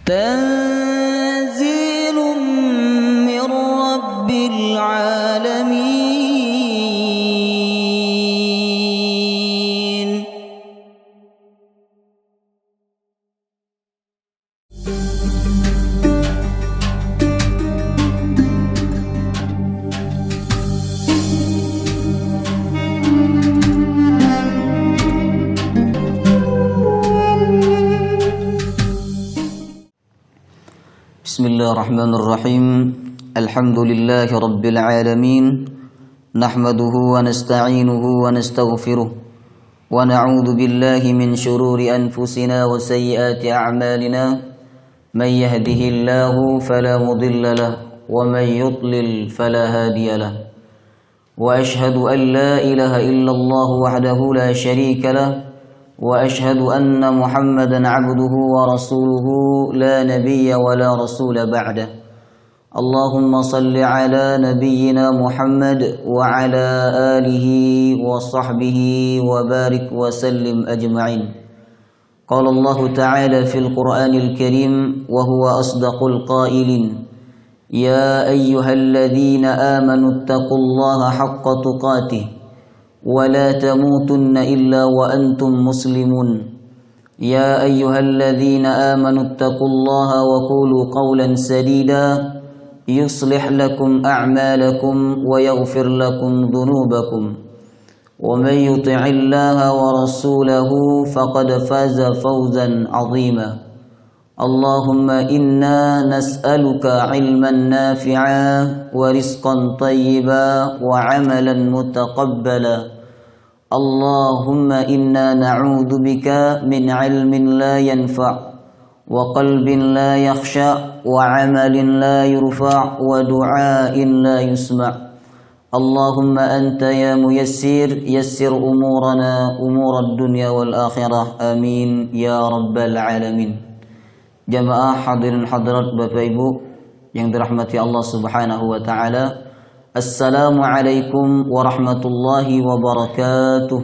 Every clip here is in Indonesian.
تنزيل من رب العالمين. Bismillahirrahmanirrahim. Alhamdulillahi rabbil alamin. Nahmaduhu wa nasta'inuhu wa nastaghfiruh. Wa na'udzu billahi min shururi anfusina wa sayyiati a'malina. Man yahdihillahu fala mudilla lahu wa man yudlil fala hadiya lahu. Wa ashhadu an la ilaha illallah wahdahu la syarika lahu. وأشهد أن محمدا عبده ورسوله لا نبي ولا رسول بعده. اللهم صل على نبينا محمد وعلى آله وصحبه وبارك وسلم أجمعين. قال الله تعالى في القرآن الكريم وهو أصدق القائلين: يا أيها الذين آمنوا اتقوا الله حق تقاته ولا تموتن إلا وأنتم مسلمون. يا أيها الذين آمنوا اتقوا الله وقولوا قولا سديدا يصلح لكم أعمالكم ويغفر لكم ذنوبكم ومن يطع الله ورسوله فقد فاز فوزا عظيما. اللهم إنا نسألك علما نافعا ورزقا طيبا وعملا متقبلا. اللهم إنا نعوذ بك من علم لا ينفع وقلب لا يخشع وعمل لا يرفع ودعاء لا يسمع. اللهم أنت يا ميسر يسر أمورنا أمور الدنيا والآخرة آمين يا رب العالمين. Jamaah hadirin hadirat Bapak Ibu yang dirahmati Allah Subhanahu wa taala. Assalamualaikum warahmatullahi wabarakatuh.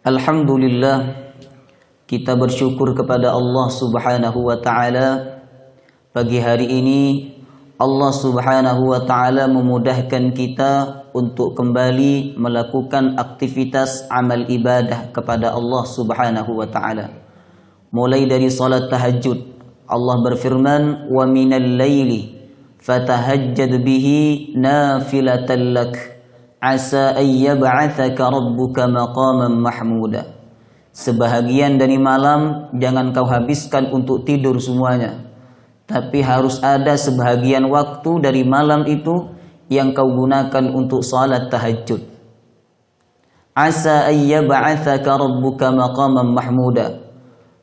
Alhamdulillah, kita bersyukur kepada Allah Subhanahu wa taala. Pagi hari ini Allah Subhanahu wa taala memudahkan kita untuk kembali melakukan aktivitas amal ibadah kepada Allah Subhanahu wa taala. Mulai dari salat tahajud, Allah berfirman, "Wa minal laili fatahajjad bihi nafilatan lak, asa an yab'atsaka rabbuka maqaman mahmuda." Sebahagian dari malam jangan kau habiskan untuk tidur semuanya, tapi harus ada sebahagian waktu dari malam itu yang kau gunakan untuk salat tahajud. Asa ayyab'atsaka rabbuka maqaman mahmuda.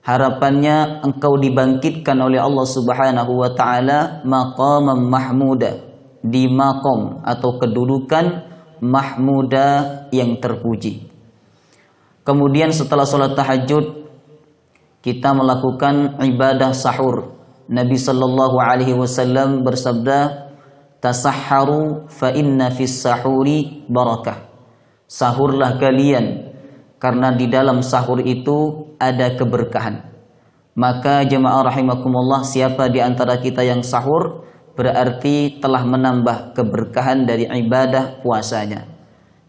Harapannya engkau dibangkitkan oleh Allah Subhanahu wa taala maqaman mahmuda, di maqam atau kedudukan mahmuda yang terpuji. Kemudian setelah salat tahajud kita melakukan ibadah sahur. Nabi sallallahu alaihi wasallam bersabda, "Tasahharu fa inna fis sahuri barakah." Sahurlah kalian karena di dalam sahur itu ada keberkahan. Maka jemaah rahimakumullah, siapa di antara kita yang sahur berarti telah menambah keberkahan dari ibadah puasanya.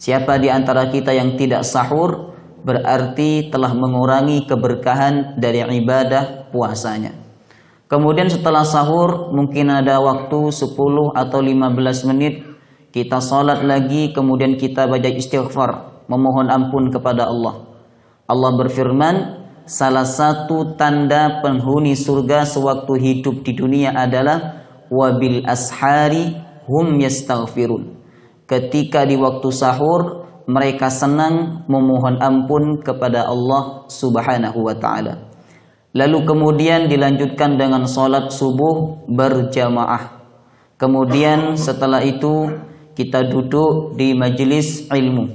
Siapa di antara kita yang tidak sahur berarti telah mengurangi keberkahan dari ibadah puasanya. Kemudian setelah sahur mungkin ada waktu 10 atau 15 menit kita salat lagi, kemudian kita baca istighfar, memohon ampun kepada Allah. Allah berfirman, salah satu tanda penghuni surga sewaktu hidup di dunia adalah wabil ashari hum yastaghfirun. Ketika di waktu sahur mereka senang memohon ampun kepada Allah Subhanahu wa taala. Lalu kemudian dilanjutkan dengan salat subuh berjamaah. Kemudian setelah itu kita duduk di majelis ilmu.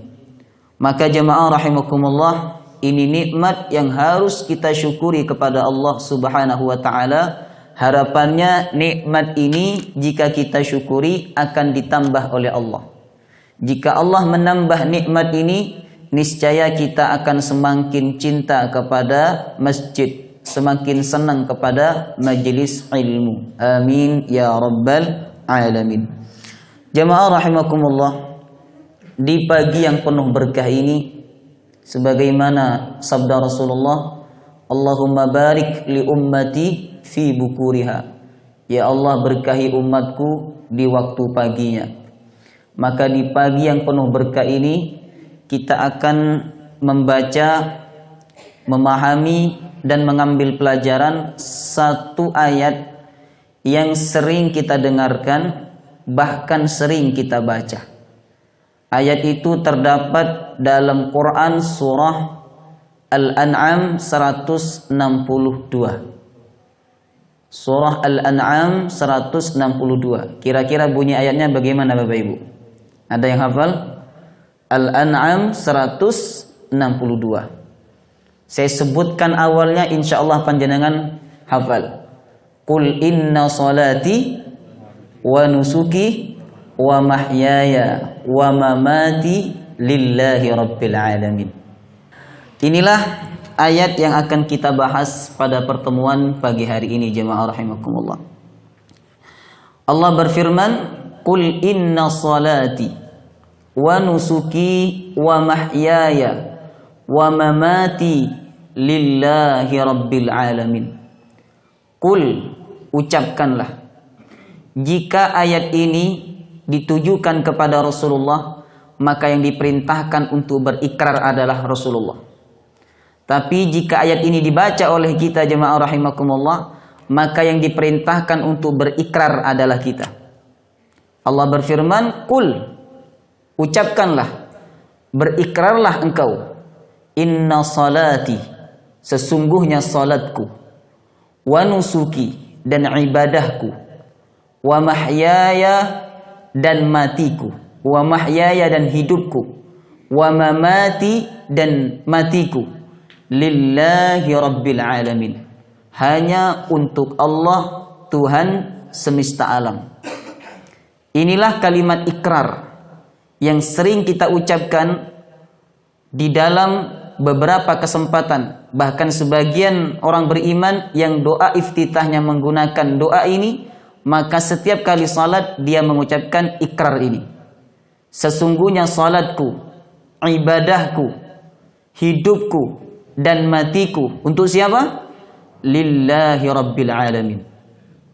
Maka jemaah rahimakumullah, ini nikmat yang harus kita syukuri kepada Allah Subhanahu wa taala. Harapannya nikmat ini jika kita syukuri akan ditambah oleh Allah. Jika Allah menambah nikmat ini, niscaya kita akan semakin cinta kepada masjid, semakin senang kepada majelis ilmu. Amin ya rabbal alamin. Jamaah rahimakumullah, di pagi yang penuh berkah ini, sebagaimana sabda Rasulullah, Allahumma barik li ummati fi bukuriha. Ya Allah, berkahi umatku di waktu paginya. Maka di pagi yang penuh berkah ini kita akan membaca, memahami dan mengambil pelajaran satu ayat yang sering kita dengarkan, bahkan sering kita baca. Ayat itu terdapat dalam Quran surah Al-An'am 162. Surah Al-An'am 162. Kira-kira bunyi ayatnya bagaimana Bapak Ibu? Ada yang hafal? Al-An'am 162. Saya sebutkan awalnya, insya Allah panjenengan hafal. Qul inna salati wa nusuki wa mahyaya wa mamati lillahi rabbil alamin. Inilah ayat yang akan kita bahas pada pertemuan pagi hari ini, jemaah rahimakumullah. Allah berfirman, Qul inna salati wa nusuki wa mahyaya wa mamati lillahi rabbil alamin. Qul, ucapkanlah. Jika ayat ini ditujukan kepada Rasulullah, maka yang diperintahkan untuk berikrar adalah Rasulullah. Tapi jika ayat ini dibaca oleh kita jemaah rahimakumullah, maka yang diperintahkan untuk berikrar adalah kita. Allah berfirman, Qul, ucapkanlah, berikrarlah engkau, inna salati, sesungguhnya salatku, wa nusuki, dan ibadahku, wa mahyaya, dan matiku, wa mahyaya, dan hidupku, wa mamati, dan matiku, lillahi rabbil alamin, hanya untuk Allah, Tuhan semesta alam. Inilah kalimat ikrar yang sering kita ucapkan di dalam beberapa kesempatan. Bahkan sebagian orang beriman yang doa iftitahnya menggunakan doa ini, maka setiap kali salat dia mengucapkan ikrar ini. Sesungguhnya salatku, ibadahku, hidupku, dan matiku untuk siapa? Lillahi rabbil alamin,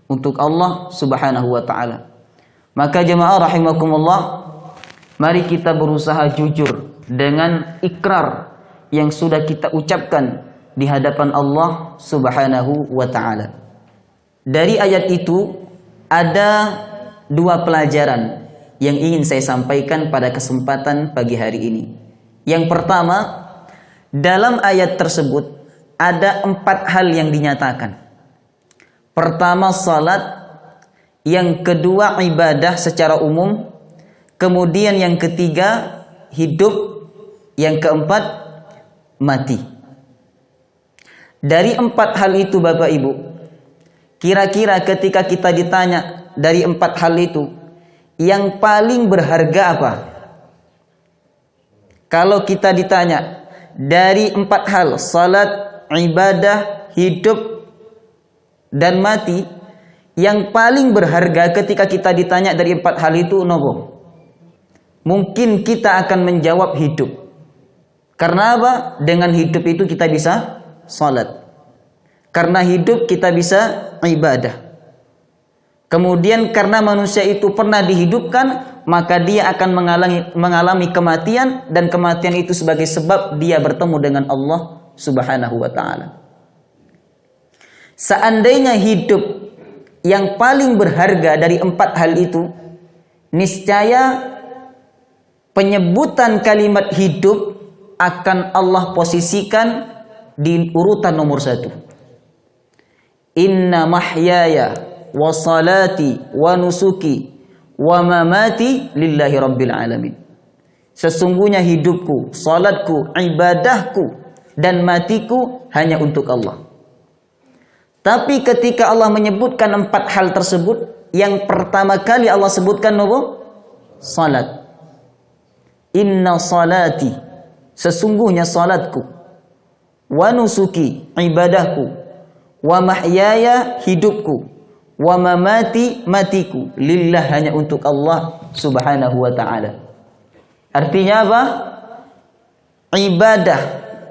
untuk Allah subhanahu wa ta'ala. Maka jemaah rahimakumullah, mari kita berusaha jujur dengan ikrar yang sudah kita ucapkan di hadapan Allah subhanahu wa ta'ala. Dari ayat itu ada dua pelajaran yang ingin saya sampaikan pada kesempatan pagi hari ini. Yang pertama, dalam ayat tersebut ada 4 hal yang dinyatakan. Pertama salat, yang kedua ibadah secara umum, kemudian yang ketiga hidup, yang keempat mati. Dari 4 hal itu Bapak Ibu, kira-kira ketika kita ditanya dari 4 hal itu, yang paling berharga apa? Kalau kita ditanya dari 4 hal, salat, ibadah, hidup, dan mati, yang paling berharga ketika kita ditanya dari 4 hal itu nopo? Mungkin kita akan menjawab hidup. Karena apa? Dengan hidup itu kita bisa salat. Karena hidup kita bisa ibadah. Kemudian karena manusia itu pernah dihidupkan, maka dia akan mengalami kematian, dan kematian itu sebagai sebab dia bertemu dengan Allah subhanahu wa ta'ala. Seandainya hidup yang paling berharga dari 4 hal itu, niscaya penyebutan kalimat hidup akan Allah posisikan di urutan nomor 1. Inna mahyaya wa salati wa nusuki wa mamati lillahi rabbil alamin. Sesungguhnya hidupku, salatku, ibadahku, dan matiku hanya untuk Allah. Tapi ketika Allah menyebutkan 4 hal tersebut, yang pertama kali Allah sebutkan apa? Salat. Inna salati sesungguhnya salatku, wa nusuki, ibadahku, wa mahyaya, hidupku, wa mamati, matiku, lillah, hanya untuk Allah subhanahu wa ta'ala. Artinya apa? Ibadah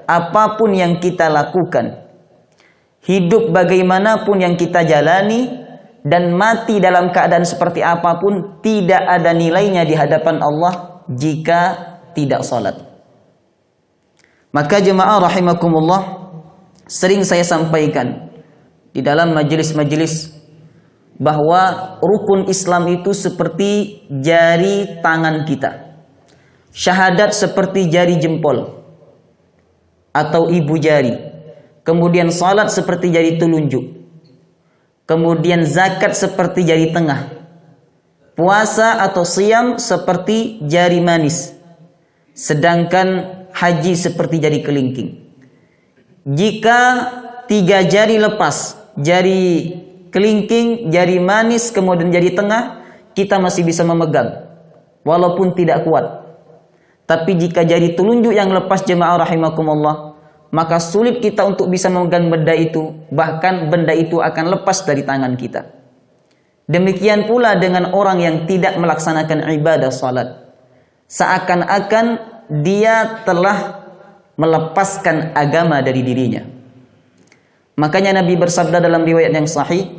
apapun yang kita lakukan, hidup bagaimanapun yang kita jalani, dan mati dalam keadaan seperti apapun, tidak ada nilainya di hadapan Allah jika tidak salat. Maka jemaah rahimakumullah, sering saya sampaikan di dalam majelis-majelis bahwa rukun Islam itu seperti jari tangan kita. Syahadat seperti jari jempol atau ibu jari. Kemudian salat seperti jari telunjuk. Kemudian zakat seperti jari tengah. Puasa atau siam seperti jari manis. Sedangkan haji seperti jari kelingking. Jika 3 jari lepas, jari kelingking, jari manis, kemudian jari tengah, kita masih bisa memegang walaupun tidak kuat. Tapi jika jari telunjuk yang lepas, jemaah rahimakumullah, maka sulit kita untuk bisa memegang benda itu, bahkan benda itu akan lepas dari tangan kita. Demikian pula dengan orang yang tidak melaksanakan ibadah salat, seakan-akan dia telah melepaskan agama dari dirinya. Makanya Nabi bersabda dalam riwayat yang sahih,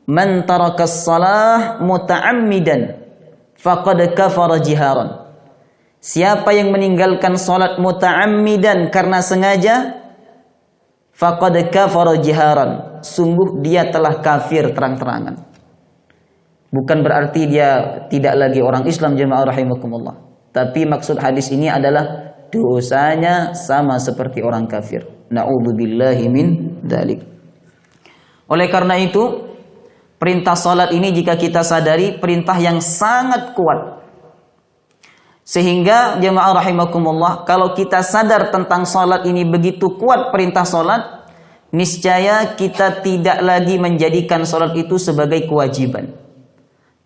"Man tarakas salah muta'ammidan faqad kafara jiharan." Siapa yang meninggalkan salat muta'ammidan karena sengaja, faqad kafara jiharan, sungguh dia telah kafir terang-terangan. Bukan berarti dia tidak lagi orang Islam, jemaah rahimakumullah. Tapi maksud hadis ini adalah dosanya sama seperti orang kafir. Na'udzubillahi min dzalik. Oleh karena itu, perintah salat ini jika kita sadari perintah yang sangat kuat. Sehingga jemaah rahimakumullah, kalau kita sadar tentang salat ini begitu kuat perintah salat, niscaya kita tidak lagi menjadikan salat itu sebagai kewajiban.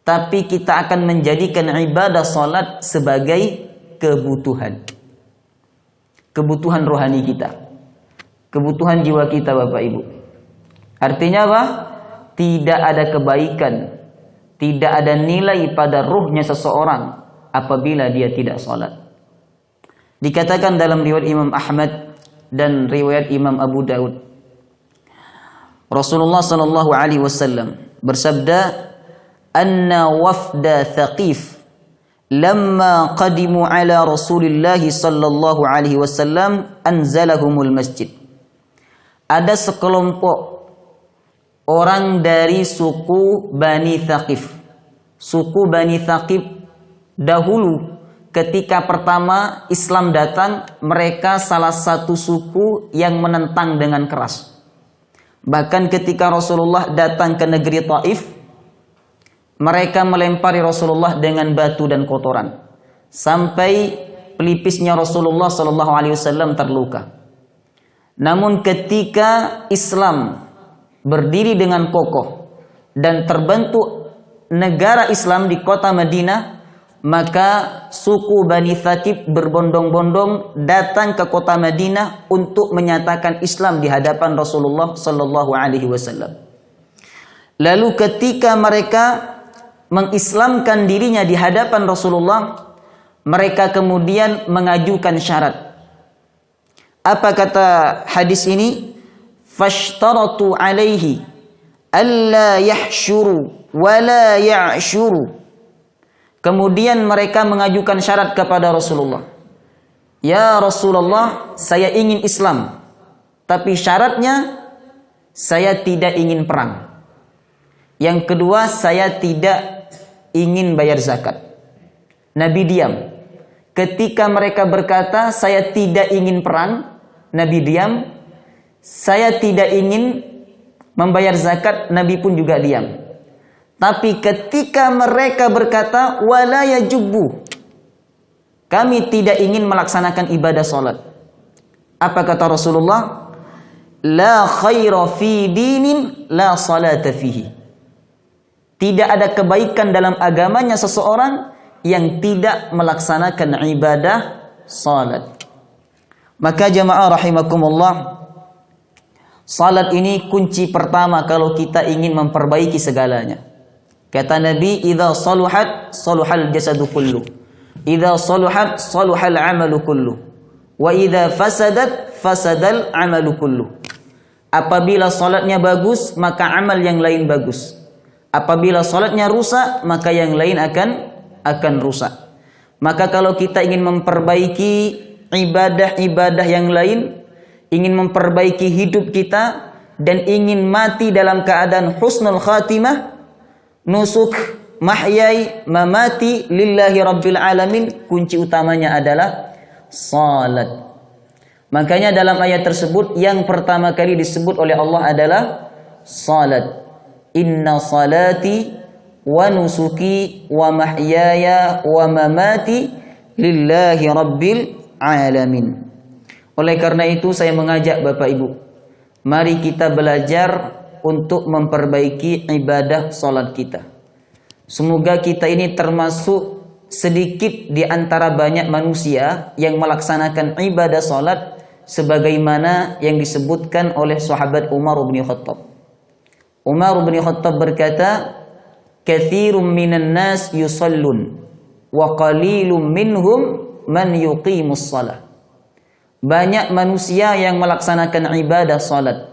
Tapi kita akan menjadikan ibadah salat sebagai kebutuhan. Kebutuhan rohani kita. Kebutuhan jiwa kita, Bapak Ibu. Artinya apa? Tidak ada kebaikan, tidak ada nilai pada ruhnya seseorang apabila dia tidak salat. Dikatakan dalam riwayat Imam Ahmad dan riwayat Imam Abu Daud, Rasulullah sallallahu alaihi wasallam bersabda, "Anna wafda Thaqif lamma qadimu ala Rasulillah sallallahu alaihi wasallam anzalahumul masjid." Ada sekelompok orang dari suku Bani Thaqif. Suku Bani Thaqif dahulu ketika pertama Islam datang, mereka salah satu suku yang menentang dengan keras. Bahkan ketika Rasulullah datang ke negeri Taif, mereka melempari Rasulullah dengan batu dan kotoran sampai pelipisnya Rasulullah SAW terluka. Namun ketika Islam berdiri dengan kokoh dan terbentuk negara Islam di kota Madinah, maka suku Bani Thaqif berbondong-bondong datang ke kota Madinah untuk menyatakan Islam di hadapan Rasulullah sallallahu alaihi wasallam. Lalu ketika mereka mengislamkan dirinya di hadapan Rasulullah, mereka kemudian mengajukan syarat. Apa kata hadis ini? Fashtaratu alaihi alla yahsyuru wa la ya'syuru. Kemudian mereka mengajukan syarat kepada Rasulullah. Ya Rasulullah, saya ingin Islam, tapi syaratnya saya tidak ingin perang. Yang kedua, saya tidak ingin bayar zakat. Nabi diam. Ketika mereka berkata, saya tidak ingin perang, Nabi diam. Saya tidak ingin membayar zakat, Nabi pun juga diam. Tapi ketika mereka berkata, wala yajubbu, kami tidak ingin melaksanakan ibadah salat. Apa kata Rasulullah? La khaira fi dinin la salata fihi. Tidak ada kebaikan dalam agamanya seseorang yang tidak melaksanakan ibadah salat. Maka jamaah rahimakumullah, salat ini kunci pertama kalau kita ingin memperbaiki segalanya. Kata Nabi, "Idza saluhat saluhal jasadu kullu. Idza saluhat saluhal amalu kullu. Wa idza fasadat fasadal amalu kullu." Apabila salatnya bagus, maka amal yang lain bagus. Apabila salatnya rusak, maka yang lain akan rusak. Maka kalau kita ingin memperbaiki ibadah-ibadah yang lain, ingin memperbaiki hidup kita, dan ingin mati dalam keadaan husnul khatimah, nusuk, mahyai, mamati lillahi rabbil alamin, kunci utamanya adalah salat. Makanya dalam ayat tersebut yang pertama kali disebut oleh Allah adalah salat. Inna salati wa nusuki wa mahyaya wa mamati lillahi rabbil alamin. Oleh karena itu saya mengajak Bapak Ibu, mari kita belajar untuk memperbaiki ibadah salat kita. Semoga kita ini termasuk sedikit di antara banyak manusia yang melaksanakan ibadah salat sebagaimana yang disebutkan oleh sahabat Umar bin Khattab. Umar bin Khattab berkata, "Katsirun minan nas yusallun wa qalilun minhum man yuqimus shalah." Banyak manusia yang melaksanakan ibadah salat,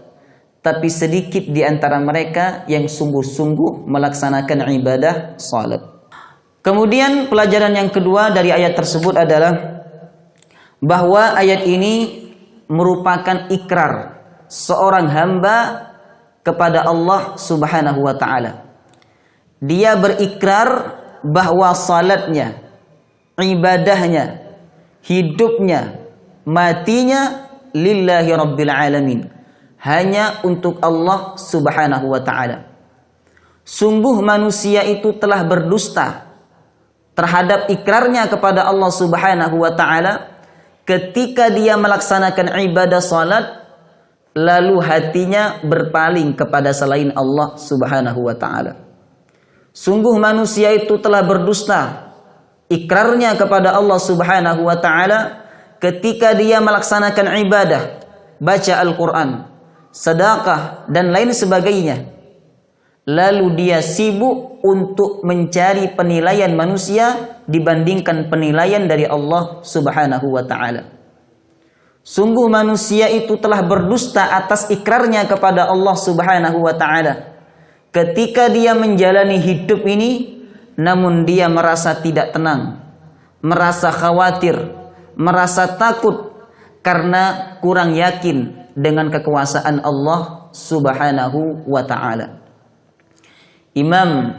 tapi sedikit di antara mereka yang sungguh-sungguh melaksanakan ibadah salat. Kemudian pelajaran yang kedua dari ayat tersebut adalah bahwa ayat ini merupakan ikrar seorang hamba kepada Allah Subhanahu wa taala. Dia berikrar bahwa salatnya, ibadahnya, hidupnya, matinya lillahi rabbil alamin, hanya untuk Allah Subhanahu wa taala. Sungguh manusia itu telah berdusta terhadap ikrarnya kepada Allah Subhanahu wa taala ketika dia melaksanakan ibadah salat lalu hatinya berpaling kepada selain Allah Subhanahu wa taala. Sungguh manusia itu telah berdusta ikrarnya kepada Allah Subhanahu wa taala ketika dia melaksanakan ibadah, baca Al-Qur'an, sedekah dan lain sebagainya. Lalu dia sibuk untuk mencari penilaian manusia dibandingkan penilaian dari Allah Subhanahu wa taala. Sungguh manusia itu telah berdusta atas ikrarnya kepada Allah Subhanahu wa taala ketika dia menjalani hidup ini, namun dia merasa tidak tenang, merasa khawatir, merasa takut karena kurang yakin dengan kekuasaan Allah Subhanahu wa taala. Imam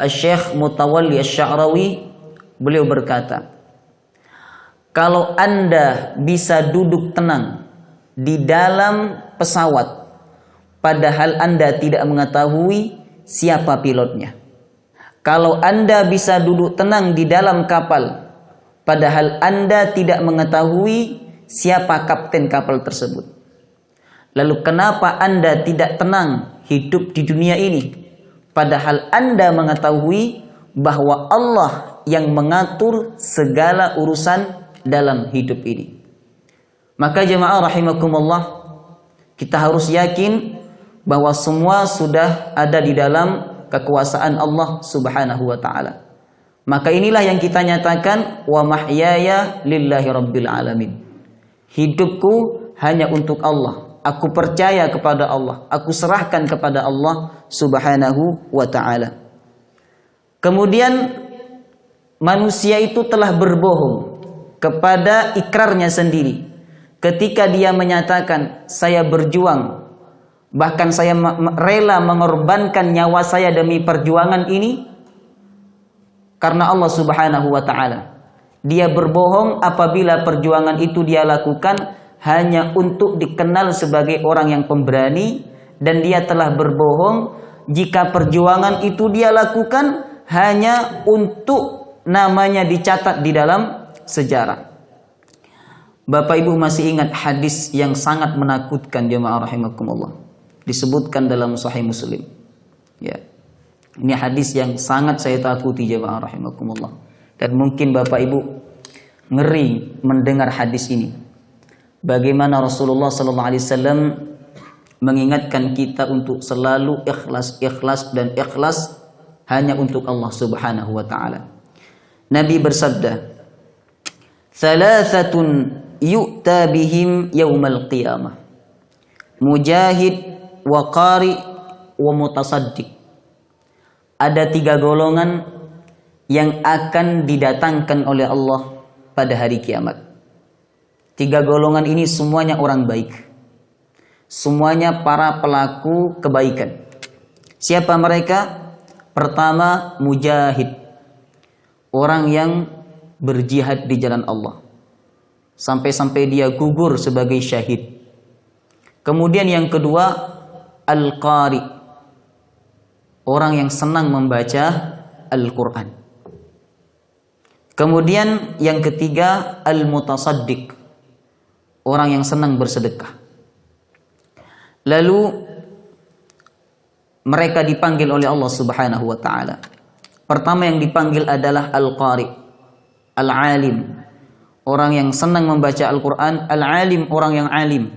Syekh Mutawalli Asy-Sya'rawi beliau berkata, kalau Anda bisa duduk tenang di dalam pesawat padahal Anda tidak mengetahui siapa pilotnya. Kalau Anda bisa duduk tenang di dalam kapal padahal Anda tidak mengetahui siapa kapten kapal tersebut. Lalu kenapa Anda tidak tenang hidup di dunia ini padahal Anda mengetahui bahwa Allah yang mengatur segala urusan dalam hidup ini? Maka jemaah rahimakumullah, kita harus yakin bahwa semua sudah ada di dalam kekuasaan Allah Subhanahu wa taala. Maka inilah yang kita nyatakan, wa mahyaya lillahi rabbil alamin. Hidupku hanya untuk Allah. Aku percaya kepada Allah, aku serahkan kepada Allah Subhanahu wa ta'ala. Kemudian manusia itu telah berbohong kepada ikrarnya sendiri ketika dia menyatakan, saya berjuang, bahkan saya rela mengorbankan nyawa saya demi perjuangan ini karena Allah Subhanahu wa ta'ala. Dia berbohong apabila perjuangan itu dia lakukan hanya untuk dikenal sebagai orang yang pemberani, dan dia telah berbohong jika perjuangan itu dia lakukan hanya untuk namanya dicatat di dalam sejarah. Bapak Ibu masih ingat hadis yang sangat menakutkan jemaah rahimakumullah, disebutkan dalam Sahih Muslim. Ya. Ini hadis yang sangat saya takuti jemaah rahimakumullah, dan mungkin Bapak Ibu ngeri mendengar hadis ini. bagaimana Rasulullah sallallahu alaihi wasallam mengingatkan kita untuk selalu ikhlas hanya untuk Allah Subhanahu wa taala. Nabi bersabda, "Thalathatun yu'ta bihim yaumal qiyamah. Mujahid wa qari wa mutasaddiq." Ada 3 golongan yang akan didatangkan oleh Allah pada hari kiamat. 3 golongan ini semuanya orang baik. Semuanya para pelaku kebaikan. Siapa mereka? Pertama, mujahid. Orang yang berjihad di jalan Allah. Sampai-sampai dia gugur sebagai syahid. Kemudian yang kedua, al-qari. Orang yang senang membaca Al-Quran. Kemudian yang ketiga, al-mutasaddiq. Orang yang senang bersedekah. Lalu mereka dipanggil oleh Allah Subhanahu wa taala. Pertama yang dipanggil adalah al-qari, al-alim. Orang yang senang membaca Al-Qur'an, al-alim, orang yang alim,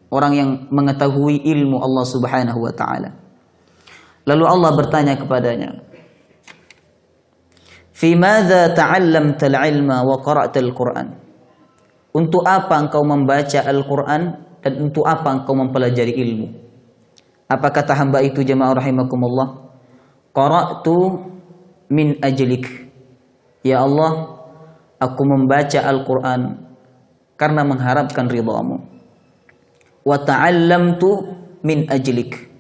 orang yang mengetahui ilmu Allah Subhanahu wa taala. Lalu Allah bertanya kepadanya, "Fi madza ta'allamta al-ilma wa qara'ta al-Qur'an?" Untuk apa engkau membaca Al-Quran dan untuk apa engkau mempelajari ilmu? Apa kata hamba itu, jemaah rahimakumullah? Qara'tu min ajlik. Ya Allah, aku membaca Al-Quran karena mengharapkan ridhamu. Wa ta'allamtu min ajlik.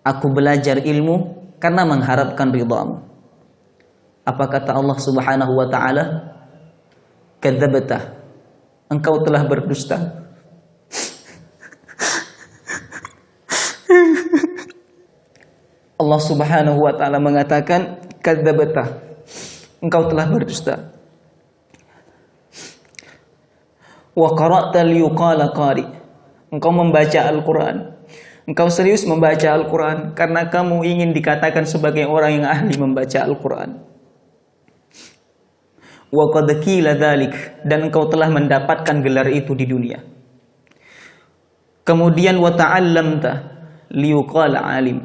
Aku belajar ilmu karena mengharapkan ridhamu. Apa kata Allah Subhanahu wa ta'ala? Kadzabta. Engkau telah berdusta. Allah Subhanahu wa taala mengatakan kadzabta. Engkau telah berdusta. Wa qara'ta liyuqala qari. Engkau membaca Al-Qur'an. Engkau serius membaca Al-Qur'an karena kamu ingin dikatakan sebagai orang yang ahli membaca Al-Qur'an. Wa qad qila dzalik, dan engkau telah mendapatkan gelar itu di dunia. Kemudian wa ta'allamta liyuqala alim.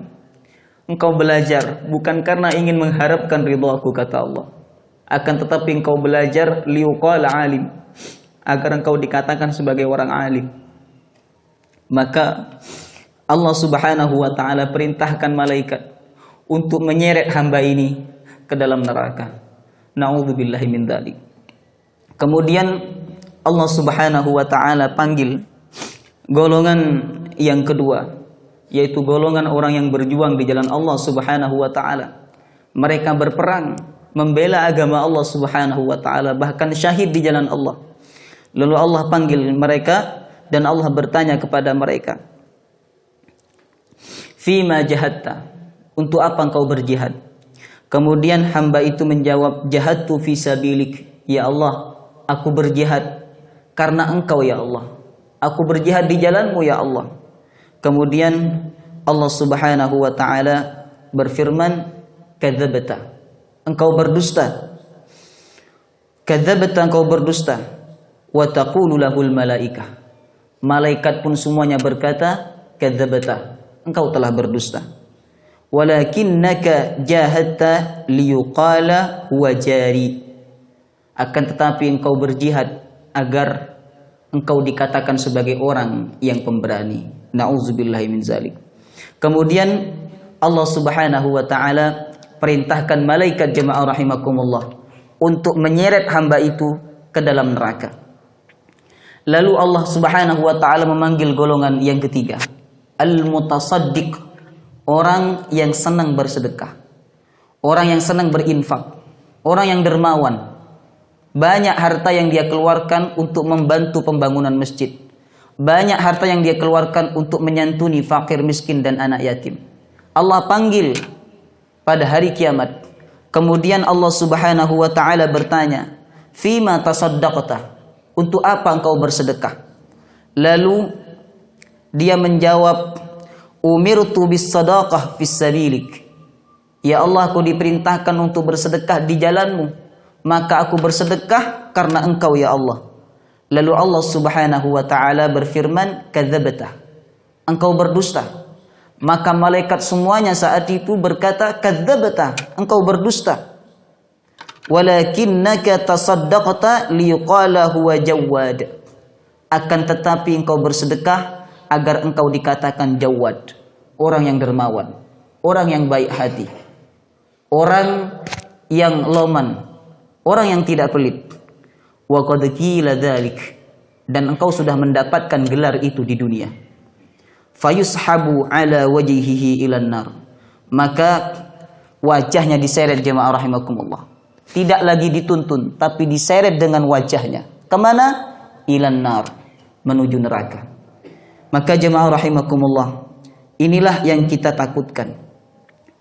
Engkau belajar bukan karena ingin mengharapkan ridhaku, kata Allah. Akan tetapi engkau belajar liyuqala alim, agar engkau dikatakan sebagai orang alim. Maka Allah Subhanahu wa taala perintahkan malaikat untuk menyeret hamba ini ke dalam neraka. Na'udzubillahi min dzalik. Kemudian Allah Subhanahu wa taala panggil golongan yang kedua, yaitu golongan orang yang berjuang di jalan Allah Subhanahu wa taala. Mereka berperang membela agama Allah Subhanahu wa taala, bahkan syahid di jalan Allah. Lalu Allah panggil mereka dan Allah bertanya kepada mereka, "Fima jahadta?" Untuk apa engkau berjihad? Kemudian hamba itu menjawab, "Jahadtu fi sabilik." Ya Allah, aku berjihad karena engkau ya Allah. Aku berjihad di jalanmu ya Allah. Kemudian Allah Subhanahu wa taala berfirman, "Kadzabta." Engkau berdusta. Kadzabta, engkau berdusta. Wa taqulu lahul malaikah. Malaikat pun semuanya berkata, "Kadzabta." Engkau telah berdusta. Walakinnaka jahadta liyuqala huwa jari. Akan tetapi engkau berjihad agar engkau dikatakan sebagai orang yang pemberani. Na'udzubillahi min zalik. Kemudian Allah Subhanahu wa taala perintahkan malaikat, jemaah rahimakumullah, untuk menyeret hamba itu ke dalam neraka. Lalu Allah Subhanahu wa taala memanggil golongan yang ketiga, al-mutasaddiq. Orang yang senang bersedekah, orang yang senang berinfak, orang yang dermawan. Banyak harta yang dia keluarkan untuk membantu pembangunan masjid. Banyak harta yang dia keluarkan untuk menyantuni fakir, miskin, dan anak yatim. Allah panggil pada hari kiamat. Kemudian Allah Subhanahu wa taala bertanya, "Fima tasaddaqta?" Untuk apa engkau bersedekah? Lalu dia menjawab, "Umirtu bis sadaqah fis sabilik." Ya Allah, aku diperintahkan untuk bersedekah di jalanmu, maka aku bersedekah karena engkau ya Allah. Lalu Allah Subhanahu wa taala berfirman, kadzabta, engkau berdusta. Maka malaikat semuanya saat itu berkata, kadzabta, engkau berdusta. Walakinnaka tasaddaqta liyuqala huwa jawad. Akan tetapi engkau bersedekah agar engkau dikatakan jawad, orang yang dermawan, orang yang baik hati, orang yang loman, orang yang tidak pelit. Wa qad qila dzalik, dan engkau sudah mendapatkan gelar itu di dunia. Fayushabu ala wajhihi ilan nar, maka wajahnya diseret, jemaah rahimakumullah. Tidak lagi dituntun, tapi diseret dengan wajahnya. Kemana? Ilan nar, menuju neraka. Maka jemaah rahimakumullah, inilah yang kita takutkan,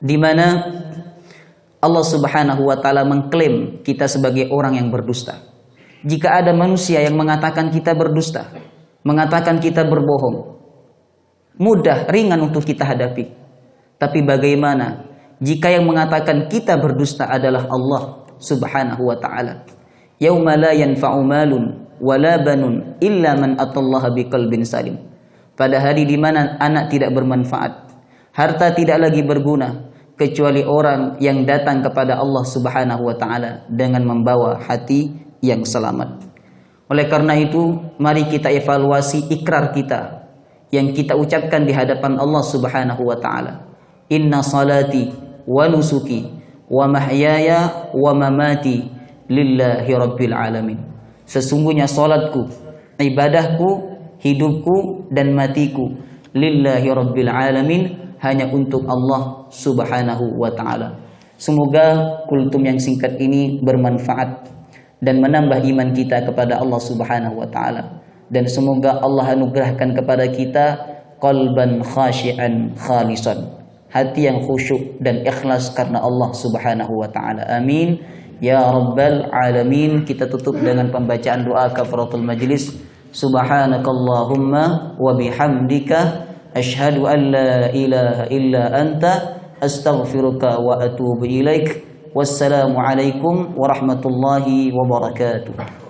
di mana Allah Subhanahu wa taala mengklaim kita sebagai orang yang berdusta. Jika ada manusia yang mengatakan kita berdusta, mengatakan kita berbohong, mudah, ringan untuk kita hadapi. Tapi bagaimana jika yang mengatakan kita berdusta adalah Allah Subhanahu wa ta'ala? Yauma la yanfa'u malun wala banun illa man atallaha biqalbin salim. Pada hari di mana anak tidak bermanfaat, harta tidak lagi berguna, kecuali orang yang datang kepada Allah Subhanahu wa ta'ala dengan membawa hati yang selamat. Oleh karena itu, mari kita evaluasi ikrar kita yang kita ucapkan di hadapan Allah Subhanahu wa taala. Inna salati wa nusuki wa mahyaya wa mamati lillahi rabbil alamin. Sesungguhnya salatku, ibadahku, hidupku dan matiku lillahi rabbil alamin, hanya untuk Allah Subhanahu wa taala. Semoga kultum yang singkat ini bermanfaat dan menambah iman kita kepada Allah Subhanahu wa taala. Dan semoga Allah anugerahkan kepada kita qalban khashi'an khalisan, hati yang khusyuk dan ikhlas karena Allah Subhanahu wa taala. Amin ya rabbal alamin. Kita tutup dengan pembacaan doa kafaratul majlis. Subhanakallahumma wa bihamdika asyhadu an la ilaha illa anta astaghfiruka wa atubu ilaik. Wassalamu alaikum warahmatullahi wabarakatuh.